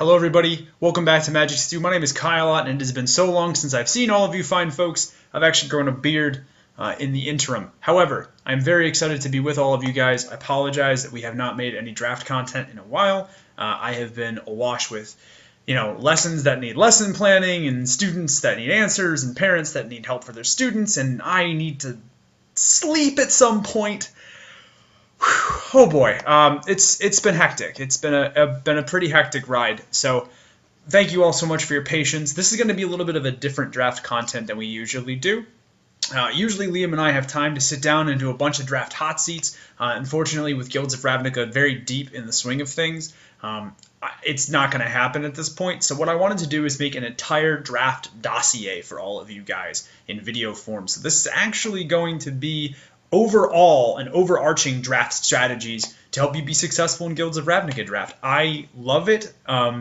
Hello everybody, welcome back to Magic Stew. My name is Kyle, and it has been so long since I've seen all of you fine folks. I've actually grown a beard in the interim. However, I'm very excited to be with all of you guys. I apologize that we have not made any draft content in a while. I have been awash with, lessons that need lesson planning, and students that need answers, and parents that need help for their students, and I need to sleep at some point. Oh boy, it's been hectic. It's been a pretty hectic ride. So thank you all so much for your patience. This is going to be a little bit of a different draft content than we usually do. Usually Liam and I have time to sit down and do a bunch of draft hot seats. Unfortunately, with Guilds of Ravnica very deep in the swing of things, it's not going to happen at this point. So what I wanted to do is make an entire draft dossier for all of you guys in video form. So this is actually going to be overall and overarching draft strategies to help you be successful in Guilds of Ravnica Draft. I love it.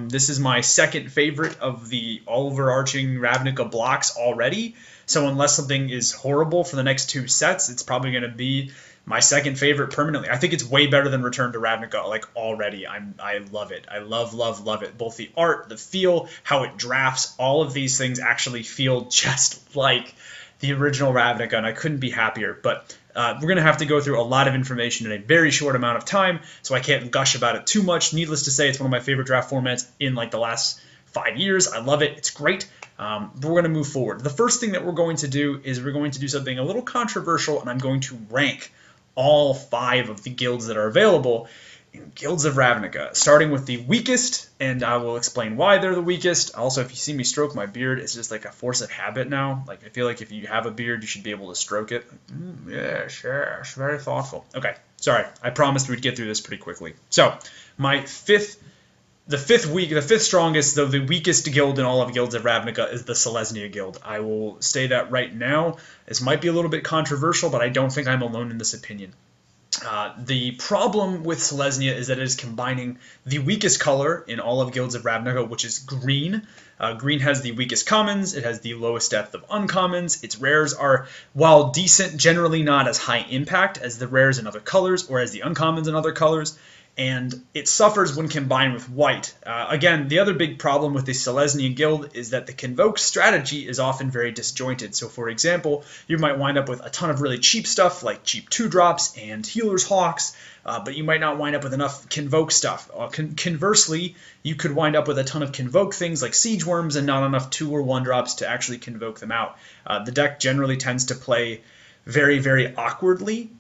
This is my second favorite of the overarching Ravnica blocks already. So unless something is horrible for the next two sets, it's probably going to be my second favorite permanently. I think it's way better than Return to Ravnica, already. I love it. I love it. Both the art, the feel, how it drafts, all of these things actually feel just like the original Ravnica, and I couldn't be happier. But we're going to have to go through a lot of information in a very short amount of time, so I can't gush about it too much. Needless to say, it's one of my favorite draft formats in the last 5 years. I love it. It's great. But we're going to move forward. The first thing that we're going to do is we're going to do something a little controversial, and I'm going to rank all 5 of the guilds that are available in Guilds of Ravnica, starting with the weakest, and I will explain why they're the weakest. Also, if you see me stroke my beard, it's just like a force of habit now. I feel like if you have a beard, you should be able to stroke it. Yes, very thoughtful. Okay, sorry, I promised we'd get through this pretty quickly. So, the fifth strongest, though the weakest guild in all of Guilds of Ravnica is the Celestia Guild. I will say that right now. This might be a little bit controversial, but I don't think I'm alone in this opinion. The problem with Celestia is that it is combining the weakest color in all of Guilds of Ravnica, which is green. Green has the weakest commons, it has the lowest depth of uncommons, its rares are, while decent, generally not as high impact as the rares in other colors or as the uncommons in other colors, and it suffers when combined with white. Again, the other big problem with the Celestia Guild is that the Convoke strategy is often very disjointed. So for example, you might wind up with a ton of really cheap stuff like cheap 2-drops and Healer's Hawks, but you might not wind up with enough Convoke stuff. Conversely, you could wind up with a ton of Convoke things like Siege Worms and not enough 2 or 1-drops to actually Convoke them out. The deck generally tends to play very, very awkwardly.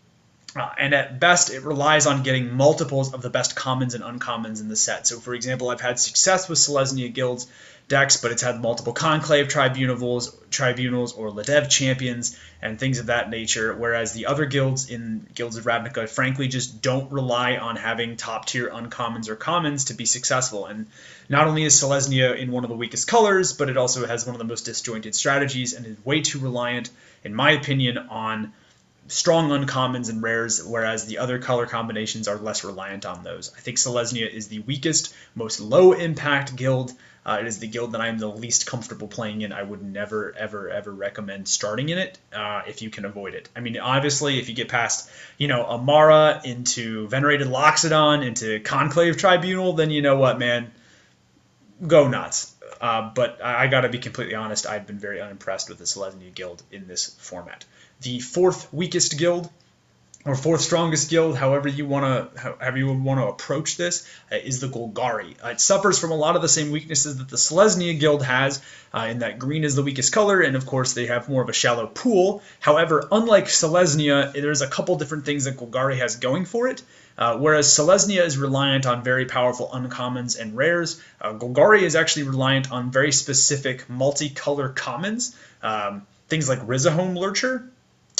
And at best, it relies on getting multiples of the best commons and uncommons in the set. So, for example, I've had success with Celestia Guild's decks, but it's had multiple Conclave Tribunals or Ladev Champions and things of that nature, whereas the other guilds in Guilds of Ravnica, frankly, just don't rely on having top-tier uncommons or commons to be successful. And not only is Celestia in one of the weakest colors, but it also has one of the most disjointed strategies and is way too reliant, in my opinion, on strong uncommons and rares, whereas the other color combinations are less reliant on those. I think Celestia is the weakest, most low-impact guild. It is the guild that I am the least comfortable playing in. I would never, ever recommend starting in it if you can avoid it. I mean, obviously, if you get past, Amara into Venerated Loxodon, into Conclave Tribunal, then you know what, man, go nuts. But I got to be completely honest, I've been very unimpressed with the Celestia Guild in this format. The 4th weakest guild, or 4th strongest guild, however you want to approach this, is the Golgari. It suffers from a lot of the same weaknesses that the Celestia Guild has, in that green is the weakest color, and of course they have more of a shallow pool. However, unlike Celestia, there's a couple different things that Golgari has going for it. Whereas Celestia is reliant on very powerful uncommons and rares, Golgari is actually reliant on very specific multicolor commons, things like Rizahome Lurcher.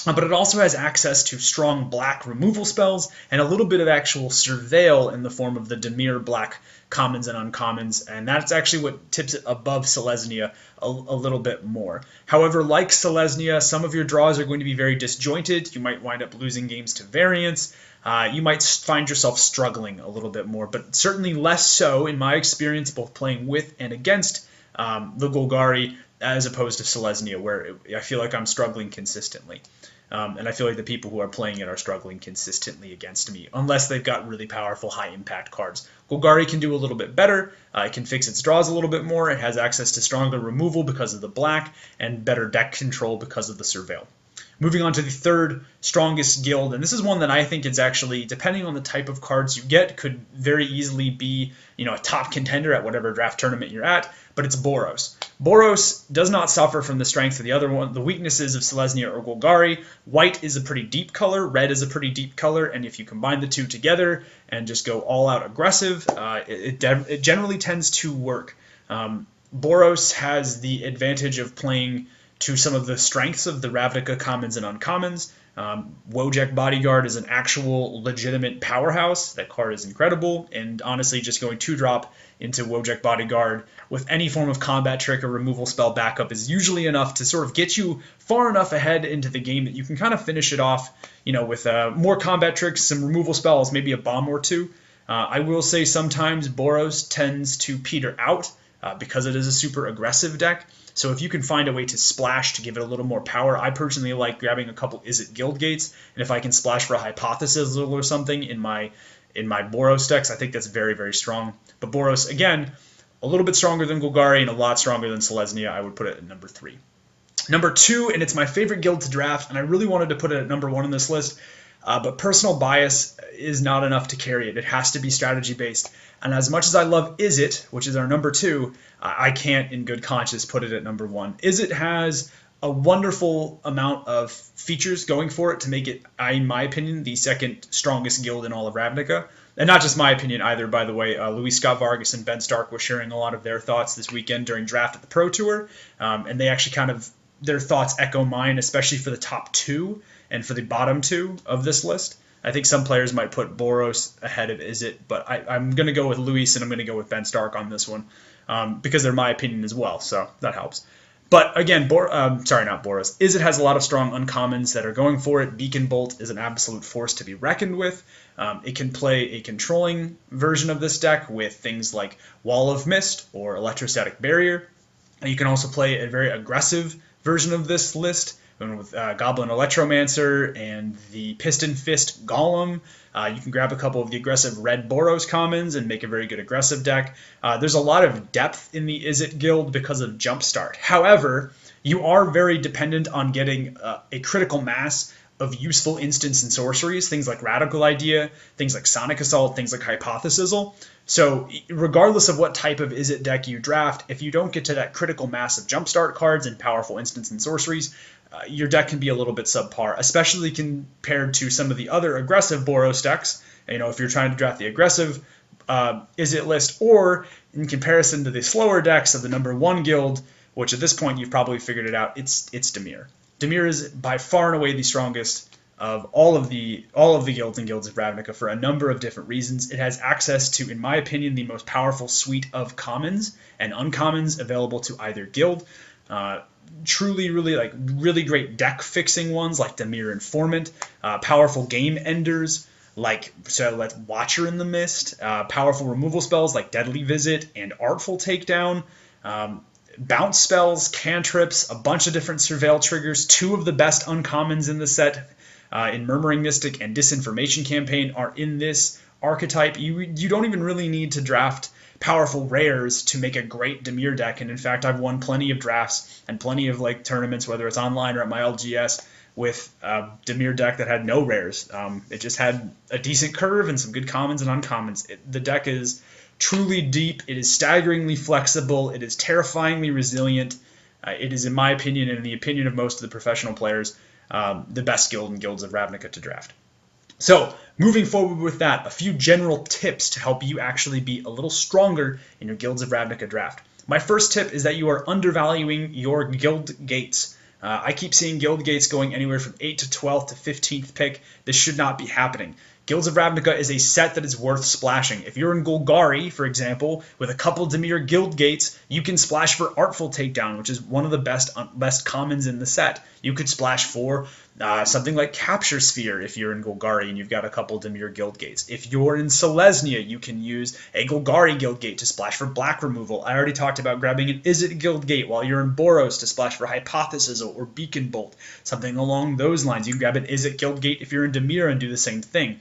But it also has access to strong black removal spells and a little bit of actual surveil in the form of the Dimir black commons and uncommons, and that's actually what tips it above Celestia a little bit more. However, like Celestia, some of your draws are going to be very disjointed. You might wind up losing games to variance. You might find yourself struggling a little bit more, but certainly less so in my experience, both playing with and against the Golgari as opposed to Celestia, where I feel like I'm struggling consistently. And I feel like the people who are playing it are struggling consistently against me, unless they've got really powerful, high-impact cards. Golgari can do a little bit better. It can fix its draws a little bit more. It has access to stronger removal because of the black, and better deck control because of the Surveil. Moving on to the third strongest guild, and this is one that I think is actually, depending on the type of cards you get, could very easily be, a top contender at whatever draft tournament you're at, but it's Boros. Boros does not suffer from the strengths of the other one, the weaknesses of Celestia or Golgari. White is a pretty deep color, red is a pretty deep color, and if you combine the two together and just go all out aggressive, it generally tends to work. Boros has the advantage of playing to some of the strengths of the Ravnica commons and uncommons. Wojek Bodyguard is an actual legitimate powerhouse. That card is incredible, and honestly, just going 2-drop into Wojek Bodyguard with any form of combat trick or removal spell backup is usually enough to sort of get you far enough ahead into the game that you can kind of finish it off, with more combat tricks, some removal spells, maybe a bomb or two. I will say sometimes Boros tends to peter out because it is a super aggressive deck. So if you can find a way to splash to give it a little more power, I personally like grabbing a couple Izzet Guild Gates, and if I can splash for a Hypothesis or something in my Boros decks, I think that's very, very strong. But Boros, again, a little bit stronger than Golgari and a lot stronger than Celestia. I would put it at number 3. Number 2, and it's my favorite guild to draft, and I really wanted to put it at number 1 on this list, but personal bias is not enough to carry it. It has to be strategy-based. And as much as I love Izzet, which is our number 2, I can't in good conscience put it at number 1. Izzet has a wonderful amount of features going for it to make it, in my opinion, the second strongest guild in all of Ravnica. And not just my opinion either, by the way. Luis Scott Vargas and Ben Stark were sharing a lot of their thoughts this weekend during draft at the Pro Tour. And they actually their thoughts echo mine, especially for the top 2 and for the bottom 2 of this list. I think some players might put Boros ahead of Izzet, but I'm going to go with Luis and I'm going to go with Ben Stark on this one because they're my opinion as well, so that helps. But again, not Boros. Izzet has a lot of strong uncommons that are going for it. Beacon Bolt is an absolute force to be reckoned with. It can play a controlling version of this deck with things like Wall of Mist or Electrostatic Barrier. You can also play a very aggressive version of this list with Goblin Electromancer and the Piston Fist Golem. You can grab a couple of the aggressive red Boros commons and make a very good aggressive deck. There's a lot of depth in the Izzet guild because of Jumpstart. However, you are very dependent on getting a critical mass of useful instants and sorceries, things like Radical Idea, things like Sonic Assault, things like Hypothesisal. So regardless of what type of Izzet deck you draft, if you don't get to that critical mass of Jumpstart cards and powerful instants and sorceries, your deck can be a little bit subpar, especially compared to some of the other aggressive Boros decks. If you're trying to draft the aggressive Izzet list, or in comparison to the slower decks of the number 1 guild, which at this point you've probably figured it out, it's Dimir. Dimir is by far and away the strongest of all of the guilds and Guilds of Ravnica for a number of different reasons. It has access to, in my opinion, the most powerful suite of commons and uncommons available to either guild. Truly, really great deck fixing ones like Dimir Informant, powerful game enders like Watcher in the Mist, powerful removal spells like Deadly Visit and Artful Takedown, bounce spells, cantrips, a bunch of different surveil triggers. 2 of the best uncommons in the set in Murmuring Mystic and Disinformation Campaign are in this archetype. You don't even really need to draft powerful rares to make a great Dimir deck, and in fact I've won plenty of drafts and plenty of tournaments, whether it's online or at my LGS, with a Dimir deck that had no rares. It just had a decent curve and some good commons and uncommons. The deck is truly deep, it is staggeringly flexible, it is terrifyingly resilient. It is, in my opinion, and in the opinion of most of the professional players, the best guild in Guilds of Ravnica to draft. So, moving forward with that, a few general tips to help you actually be a little stronger in your Guilds of Ravnica draft. My first tip is that you are undervaluing your guild gates. I keep seeing guild gates going anywhere from 8th to 12th to 15th pick. This should not be happening. Guilds of Ravnica is a set that is worth splashing. If you're in Golgari, for example, with a couple Dimir guild gates, you can splash for Artful Takedown, which is one of the best commons in the set. You could splash for Something like Capture Sphere if you're in Golgari and you've got a couple Dimir Guild Gates. If you're in Celestia, you can use a Golgari Guild Gate to splash for black removal. I already talked about grabbing an Izzet Guild Gate while you're in Boros to splash for Hypothesis or Beacon Bolt. Something along those lines. You can grab an Izzet Guild Gate if you're in Dimir and do the same thing.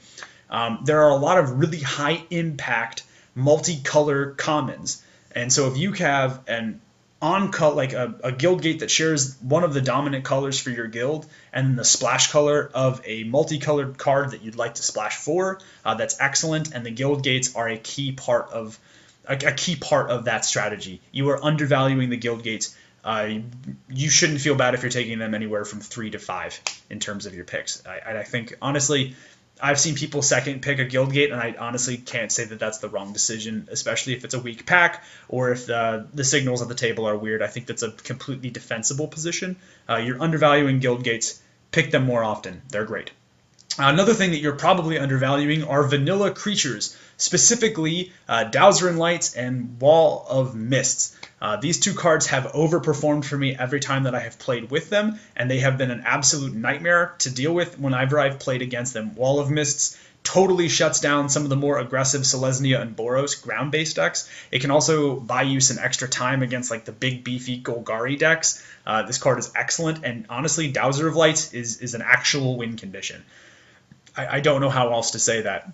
There are a lot of really high impact multicolor commons. And so if you have an like a guild gate that shares one of the dominant colors for your guild, and the splash color of a multicolored card that you'd like to splash for, that's excellent. And the guild gates are a key part of that strategy. You are undervaluing the guild gates. You shouldn't feel bad if you're taking them anywhere from 3 to 5 in terms of your picks. I think honestly, I've seen people second pick a guild gate, and I honestly can't say that that's the wrong decision, especially if it's a weak pack or if the signals at the table are weird. I think that's a completely defensible position. You're undervaluing guild gates. Pick them more often. They're great. Another thing that you're probably undervaluing are vanilla creatures, specifically Dowser and Lights and Wall of Mists. These two cards have overperformed for me every time that I have played with them, and they have been an absolute nightmare to deal with whenever I've played against them. Wall of Mists totally shuts down some of the more aggressive Celestia and Boros ground-based decks. It can also buy you some extra time against like the big beefy Golgari decks. This card is excellent, and honestly, Dowser of Lights is an actual win condition. I don't know how else to say that.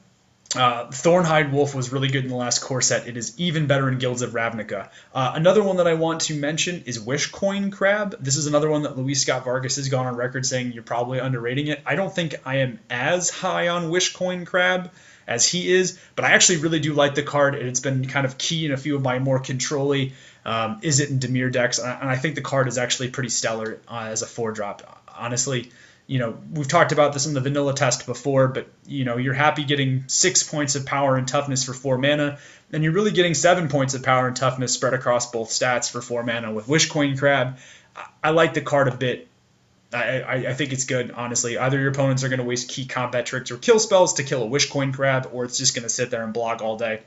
Thornhide Wolf was really good in the last core set. It is even better in Guilds of Ravnica. Another one that I want to mention is Wishcoin Crab. This is another one that Luis Scott Vargas has gone on record saying you're probably underrating it. I don't think I am as high on Wishcoin Crab as he is, but I actually really do like the card. It's been kind of key in a few of my more control-y Izzet and Dimir decks, and I think the card is actually pretty stellar as a 4-drop. Honestly, you know, we've talked about this in the vanilla test before, but, you know, you're happy getting 6 points of power and toughness for 4 mana, and you're really getting 7 points of power and toughness spread across both stats for 4 mana with Wishcoin Crab. I like the card a bit. I think it's good, honestly. Either your opponents are going to waste key combat tricks or kill spells to kill a Wishcoin Crab, or it's just going to sit there and blog all day.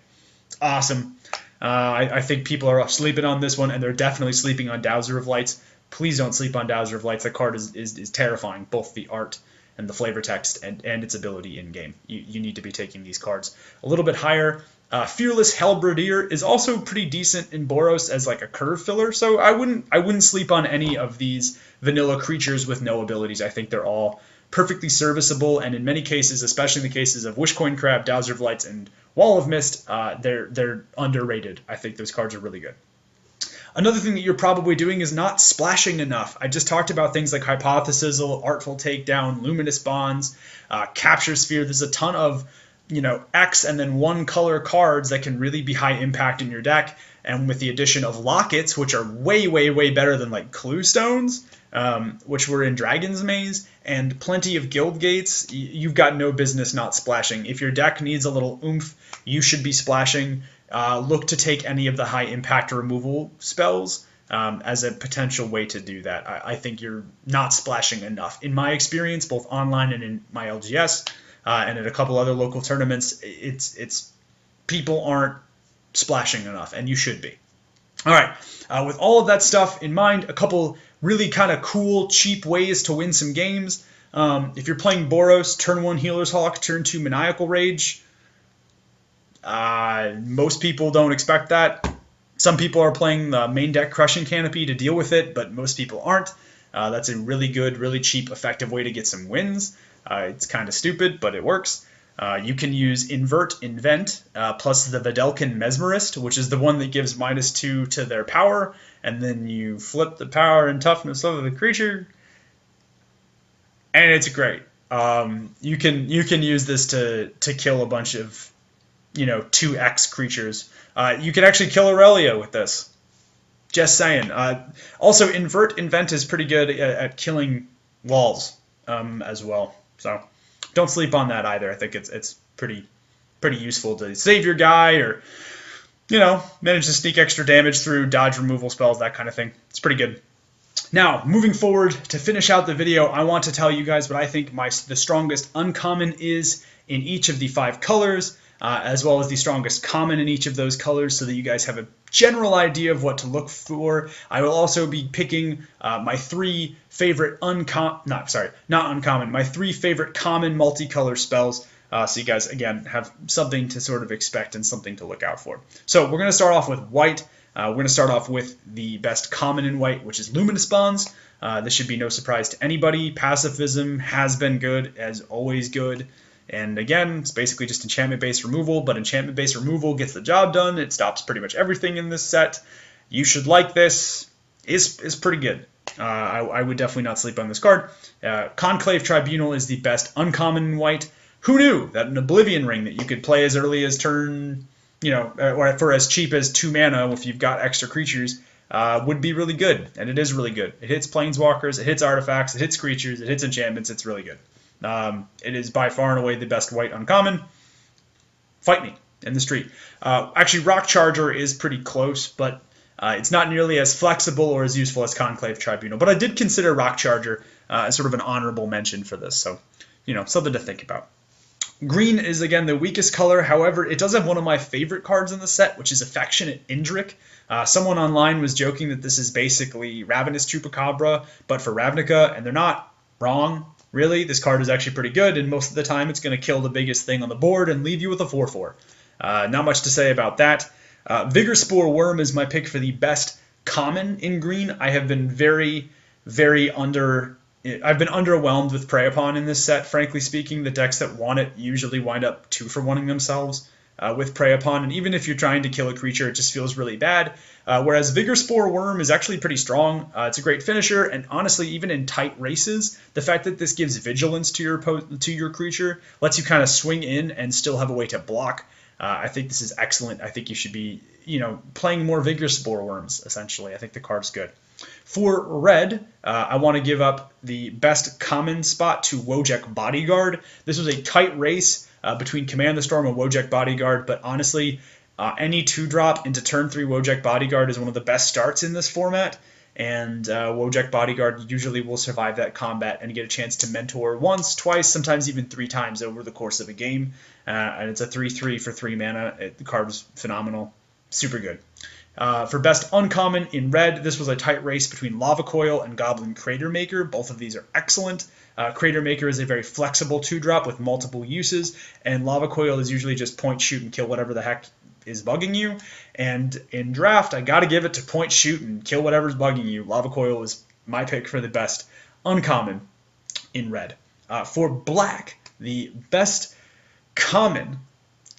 Awesome. I think people are sleeping on this one, and they're definitely sleeping on Dowser of Lights. Please don't sleep on Dowser of Lights. That card is terrifying, both the art and the flavor text and its ability in-game. You need to be taking these cards a little bit higher. Fearless Hellbradier is also pretty decent in Boros as like a curve filler, so I wouldn't sleep on any of these vanilla creatures with no abilities. I think they're all perfectly serviceable, and in many cases, especially in the cases of Wishcoin Crab, Dowser of Lights, and Wall of Mist, they're underrated. I think those cards are really good. Another thing that you're probably doing is not splashing enough. I just talked about things like Hypothesis, Artful Takedown, Luminous Bonds, Capture Sphere. There's a ton of, you know, X and then 1 color cards that can really be high impact in your deck. And with the addition of Lockets, which are way, way, way better than like Clue Stones, which were in Dragon's Maze, and plenty of Guild Gates, you've got no business not splashing. If your deck needs a little oomph, you should be splashing. Look to take any of the high impact removal spells as a potential way to do that. I think you're not splashing enough. In my experience, both online and in my LGS and at a couple other local tournaments, it's people aren't splashing enough, and you should be. All right, with all of that stuff in mind, a couple really kind of cool, cheap ways to win some games. If you're playing Boros, turn 1 Healer's Hawk, turn 2 Maniacal Rage. Most people don't expect that. Some people are playing the main deck Crushing Canopy to deal with it, but most people aren't. That's a really good, really cheap, effective way to get some wins. It's kind of stupid, but it works. You can use Invent, plus the Vedelkin Mesmerist, which is the one that gives -2 to their power, and then you flip the power and toughness of the creature, and it's great. You can use this to kill a bunch of 2x creatures. You can actually kill Aurelia with this. Just saying. Also, Invent is pretty good at killing walls as well. So don't sleep on that either. I think it's pretty useful to save your guy or manage to sneak extra damage through dodge removal spells, that kind of thing. It's pretty good. Now, moving forward to finish out the video, I want to tell you guys what I think the strongest uncommon is in each of the 5 colors. as well as the strongest common in each of those colors so that you guys have a general idea of what to look for. I will also be picking my three favorite my three favorite common multicolor spells. So you guys, again, have something to sort of expect and something to look out for. So we're going to start off with white. We're going to start off with the best common in white, which is Luminous Bonds. This should be no surprise to anybody. Pacifism has been good, as always good. And again, it's basically just enchantment-based removal, but enchantment-based removal gets the job done. It stops pretty much everything in this set. You should like this. It's pretty good. I would definitely not sleep on this card. Conclave Tribunal is the best uncommon in white. Who knew that an Oblivion Ring that you could play as early as turn, or for as cheap as 2 mana if you've got extra creatures, would be really good. And it is really good. It hits Planeswalkers, it hits artifacts, it hits creatures, it hits enchantments. It's really good. It is by far and away the best white uncommon. Fight me in the street. Actually, Rock Charger is pretty close, but it's not nearly as flexible or as useful as Conclave Tribunal. But I did consider Rock Charger as sort of an honorable mention for this. So, something to think about. Green is, again, the weakest color. However, it does have one of my favorite cards in the set, which is Affectionate Indrik. Someone online was joking that this is basically Ravenous Chupacabra, but for Ravnica, and they're not wrong. Really, this card is actually pretty good, and most of the time it's going to kill the biggest thing on the board and leave you with a 4/4. Not much to say about that. Vigor Spore Worm is my pick for the best common in green. I have been I've been underwhelmed with Prey Upon in this set, frankly speaking. The decks that want it usually wind up 2-for-1ing themselves with Prey Upon, and even if you're trying to kill a creature, it just feels really bad. Whereas Vigor Spore Worm is actually pretty strong. It's a great finisher, and honestly, even in tight races, the fact that this gives vigilance to your creature lets you kind of swing in and still have a way to block. I think this is excellent. I think you should be, playing more Vigor Spore Worms, essentially. I think the card's good. For red, I want to give up the best common spot to Wojek Bodyguard. This was a tight race between Command the Storm and Wojek Bodyguard, but honestly, any 2-drop into turn 3 Wojek Bodyguard is one of the best starts in this format, and Wojek Bodyguard usually will survive that combat and get a chance to mentor once, twice, sometimes even 3 times over the course of a game, and it's a 3/3 for 3 mana. The card is phenomenal. Super good. For best uncommon in red, this was a tight race between Lava Coil and Goblin Crater Maker. Both of these are excellent. Crater Maker is a very flexible 2-drop with multiple uses, and Lava Coil is usually just point, shoot, and kill whatever the heck is bugging you. And in draft, I got to give it to point, shoot, and kill whatever's bugging you. Lava Coil is my pick for the best uncommon in red. For black, the best common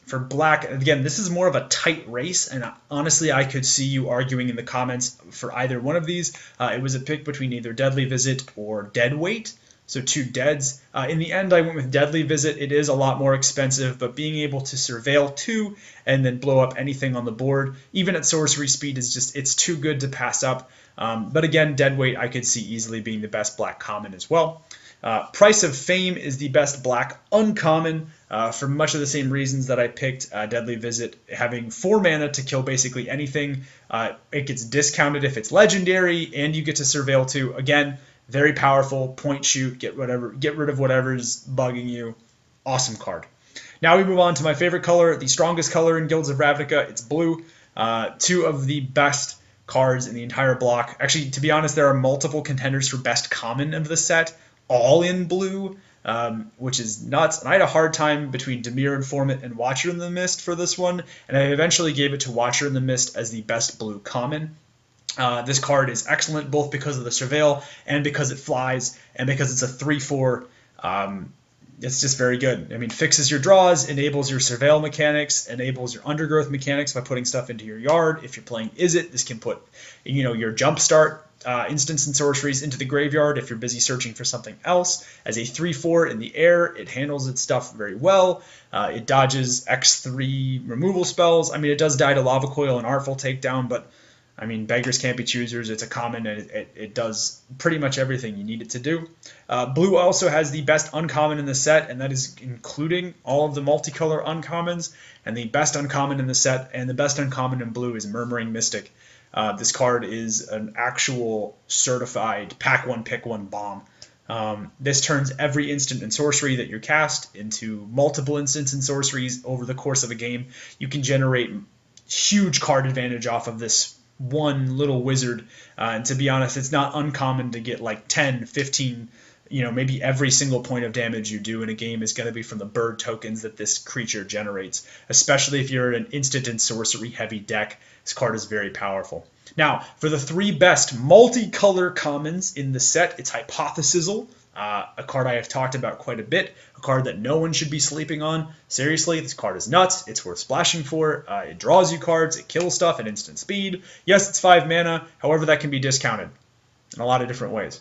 for black, again, this is more of a tight race, and honestly, I could see you arguing in the comments for either one of these. It was a pick between either Deadly Visit or Deadweight, so 2 deads. In the end, I went with Deadly Visit. It is a lot more expensive, but being able to surveil 2 and then blow up anything on the board, even at sorcery speed, it's too good to pass up. But again, Deadweight I could see easily being the best black common as well. Price of Fame is the best black uncommon for much of the same reasons that I picked Deadly Visit. Having 4 mana to kill basically anything, it gets discounted if it's legendary, and you get to surveil 2. Again, very powerful, point, shoot, get rid of whatever's bugging you. Awesome card. Now we move on to my favorite color, the strongest color in Guilds of Ravnica. It's blue. 2 of the best cards in the entire block. Actually, to be honest, there are multiple contenders for best common of the set, all in blue, which is nuts. And I had a hard time between Dimir Informant and Watcher in the Mist for this one, and I eventually gave it to Watcher in the Mist as the best blue common. This card is excellent both because of the surveil and because it flies and because it's a 3/4. It's just very good. I mean, fixes your draws, enables your surveil mechanics, enables your undergrowth mechanics by putting stuff into your yard. If you're playing Izzet, this can put, your jumpstart instants and sorceries into the graveyard if you're busy searching for something else. As a 3/4 in the air, it handles its stuff very well. It dodges X3 removal spells. I mean, it does die to Lava Coil and Artful Takedown, but I mean, beggars can't be choosers. It's a common, and it does pretty much everything you need it to do. Blue also has the best uncommon in the set, and that is including all of the multicolor uncommons. And the best uncommon in the set, and the best uncommon in blue, is Murmuring Mystic. This card is an actual certified pack one, pick one bomb. This turns every instant and sorcery that you cast into multiple instants and sorceries over the course of a game. You can generate huge card advantage off of this one little wizard. And to be honest, it's not uncommon to get like 10, 15, maybe every single point of damage you do in a game is going to be from the bird tokens that this creature generates, especially if you're in an instant and sorcery heavy deck. This card is very powerful. Now, for the 3 best multicolor commons in the set, it's Hypothesizzle, a card I have talked about quite a bit, a card that no one should be sleeping on. Seriously, this card is nuts. It's worth splashing for. It draws you cards. It kills stuff at instant speed. Yes, it's 5 mana. However, that can be discounted in a lot of different ways.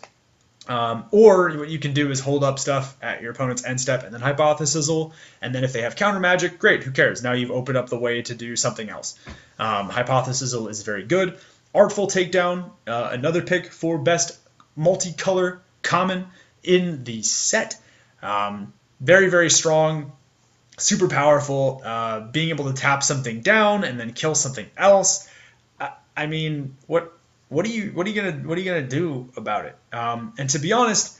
Or what you can do is hold up stuff at your opponent's end step and then Hypothesizzle, and then if they have counter magic, great, who cares? Now you've opened up the way to do something else. Hypothesizzle is very good. Artful Takedown, another pick for best multicolor common in the set. Very, very strong, super powerful, being able to tap something down and then kill something else. I mean, what are you gonna do about it? And to be honest,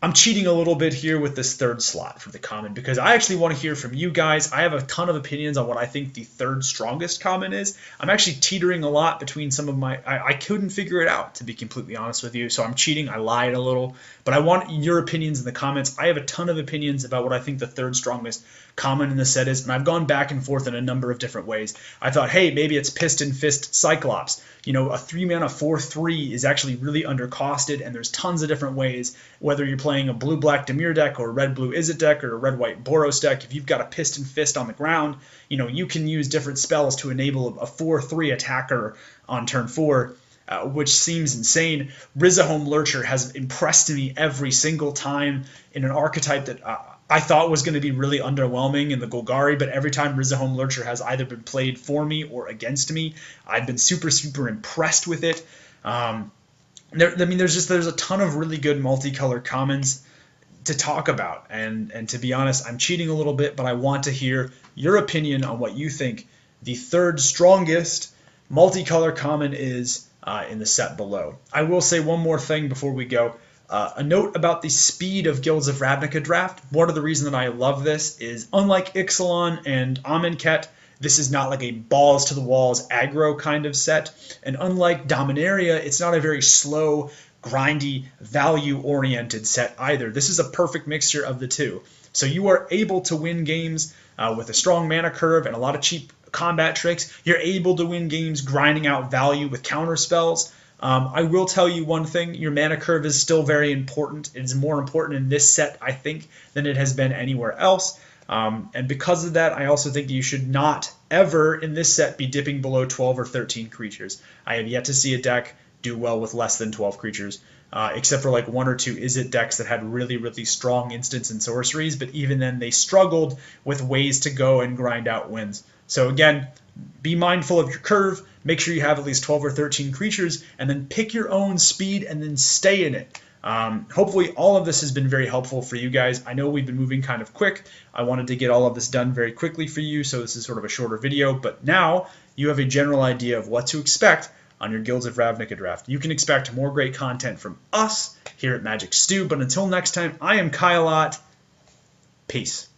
I'm cheating a little bit here with this 3rd slot for the common because I actually want to hear from you guys. I have a ton of opinions on what I think the 3rd strongest common is. I'm actually teetering a lot between some of my... I couldn't figure it out, to be completely honest with you, so I'm cheating. I lied a little. But I want your opinions in the comments. I have a ton of opinions about what I think the 3rd strongest common in the set is, and I've gone back and forth in a number of different ways. I thought, hey, maybe it's Piston Fist Cyclops. A 3-mana 4/3 is actually really undercosted, and there's tons of different ways, whether you're playing a blue-black Dimir deck or a red-blue Izzet deck or a red-white Boros deck. If you've got a Piston Fist on the ground, you can use different spells to enable a 4/3 attacker on turn 4, which seems insane. Rizahome Lurcher has impressed me every single time in an archetype that I thought was going to be really underwhelming in the Golgari, but every time Rizahome Lurcher has either been played for me or against me, I've been super, super impressed with it. There's a ton of really good multicolored commons to talk about, and to be honest, I'm cheating a little bit, but I want to hear your opinion on what you think the 3rd strongest multicolor common is in the set below. I will say one more thing before we go. A note about the speed of Guilds of Ravnica Draft. One of the reasons that I love this is, unlike Ixalan and Amonkhet, this is not like a balls-to-the-walls aggro kind of set. And unlike Dominaria, it's not a very slow, grindy, value-oriented set either. This is a perfect mixture of the two. So you are able to win games with a strong mana curve and a lot of cheap combat tricks. You're able to win games grinding out value with counter spells. I will tell you one thing, your mana curve is still very important. It's more important in this set, I think, than it has been anywhere else. And because of that, I also think you should not ever in this set be dipping below 12 or 13 creatures. I have yet to see a deck do well with less than 12 creatures, except for like 1 or 2 Izzet decks that had really, really strong instants and sorceries, but even then they struggled with ways to go and grind out wins. So again, be mindful of your curve, make sure you have at least 12 or 13 creatures, and then pick your own speed and then stay in it. Hopefully all of this has been very helpful for you guys. I know we've been moving kind of quick. I wanted to get all of this done very quickly for you, so this is sort of a shorter video, but now you have a general idea of what to expect on your Guilds of Ravnica Draft. You can expect more great content from us here at Magic Stew, but until next time, I am Kyle Ott. Peace.